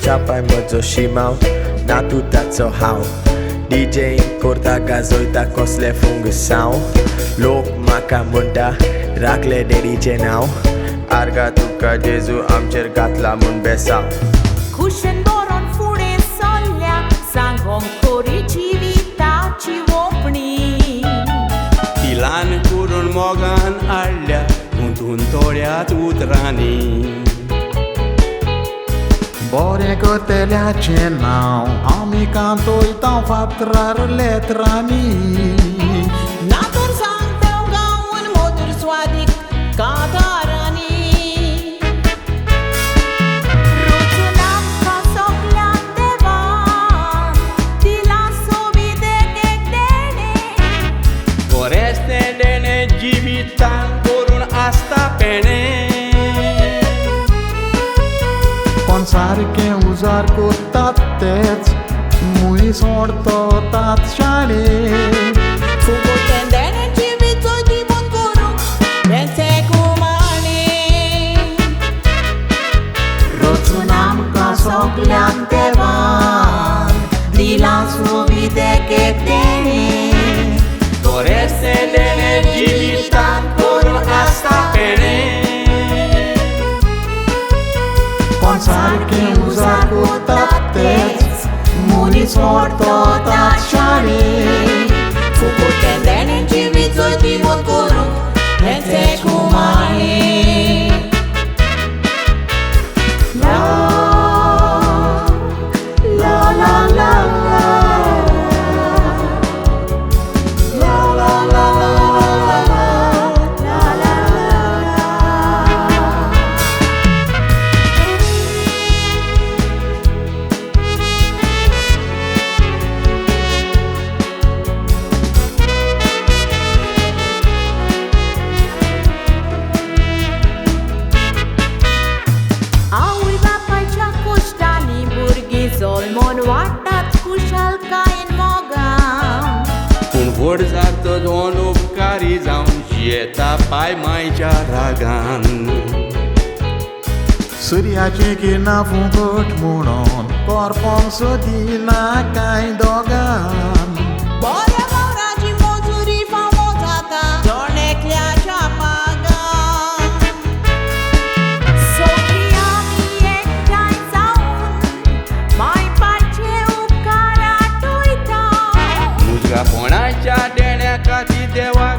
chapaj modzo shimał na tuta co hał. DJ korta gazoita kosle fungusaw. Lok maka munda rakle dedi jenau. Arga tuka Jezu amcher gatla mun besaw. Kushen boron fude solल्या सांगोम खोरीची विताची ओपणी. तिलान करून मोगान हाडल्या गुंतून तोड्यात उतरांनी. Bore cotelhace nau, ami cantoi tão fatrar letrani. नातर सांगतो गाऊन मधुर स्वादिक कादारानी. रोजून आमकां सगळ्यांक देवान दिला सोबीत एक देणे. बरेच ते देणे जिवितान करून आसता पेणे. पण सारखे उजार कोतात तेच मुळी सोडतो तात शाळेत. फुगोटें देणे जिवीचो दिवून करूंक हेंचें कुमाणे. रचून आमकां सगळ्यांक देवान दिला सोबीत एक देणे. बरेच ते देणे जिवितान करून आसता पेणे. पण सारखे उजार कोतात तेच मुळी सोडतो तात शाळेत. फुगोटें देणे जिवीचो दिवून करूंक हेंचें कुमाणे. La la la la la. La la la la la la. La la la la. आवय बापायच्या कश्टांनी भुरगीं जल्मोन वाडटात कुशालकायेन मोगान. पूण व्हड जातो दोन उपकारी जावन जियेता पाय मायच्या रागान. सूर्याची किरणां फुगट म्हणून करपोंक सोदिना कांय दोगान. बऱ्या वावराची मजुरी फावो जाता दोणेकल्याच्या पागान. सगळीं आमी एकठांय जावन मायपाचे उपकार आठयता. मुजगापणाच्या देण्या खातीर देवाक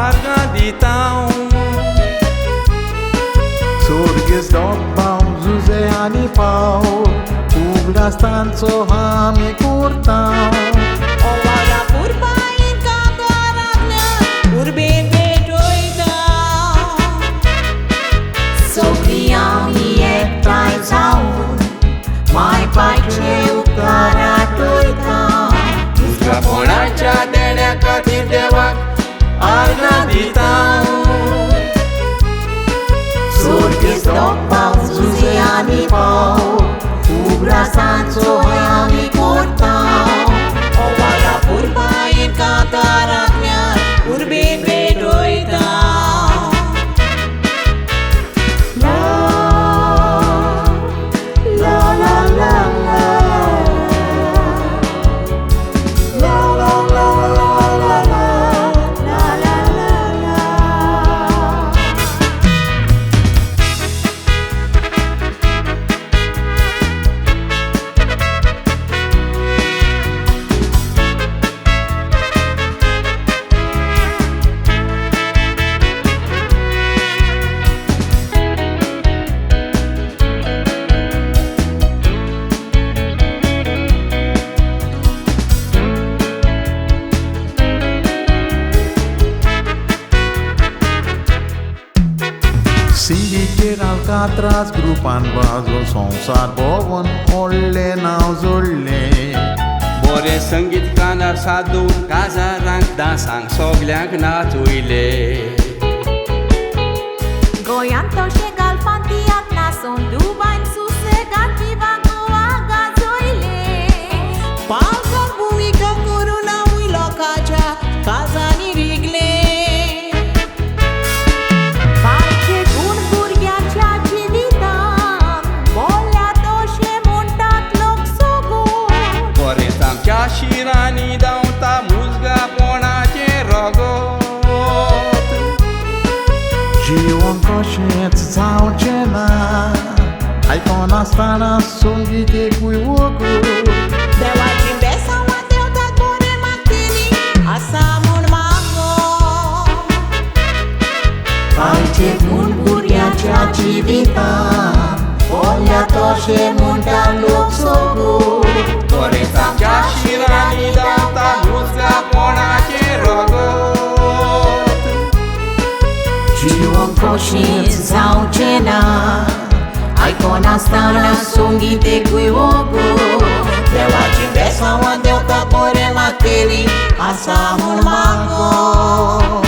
आर्गां दिता. सोर्गेस दोब्बाव झुजे आनी पाव उगडासतांचो आमी करताव. ओवाळा पुरबायेन कांतारांतल्यान उर्बेन भेटयता. सगळीं आमी एकठांय जावन मायपाचे उपकार आठयता. मुजगापणाच्या देण्या खातीर देवाक आर्गां दिता. सोर्गेस दोब्बाव झुजे आनी पाव उगडासांचो आमी करताव. ओवाळा पुरबायेन कांतारांतल्यान उर्बेन भेटयता. La la la la la. La la la la la la. La la la la. सिडीचेर आल्कात्रास ग्रुपान वाजो संवसार भोंवून व्हडलें नांव जोडलें. बरे संगीतकारांक सादून काजारांक डांसांक सगल्यांक नाचयले. गोंयांत तशें गालफांतियाक नाचोवन दुबायन सुसेगाद विवा गोवा गाजयले. पालकार भुमिका करून आवय लोकांच्या काजांनी रिगले. बायचे गूण भुरग्याच्या जिवितांत बोल्ल्या तशें म्हूण Aikona stana songite kuiwogo Dewa chimbesa wa delta bore matini asamun mago Aice bunburia chachi vita Olya toshe munta lok sogo Dorința cea și ranida ta nu-ți capona ce rogot Jiwon koshin zau chena Aikona stana songite kuiwogo Dewa chimbesa wa delta bore matini asamun mago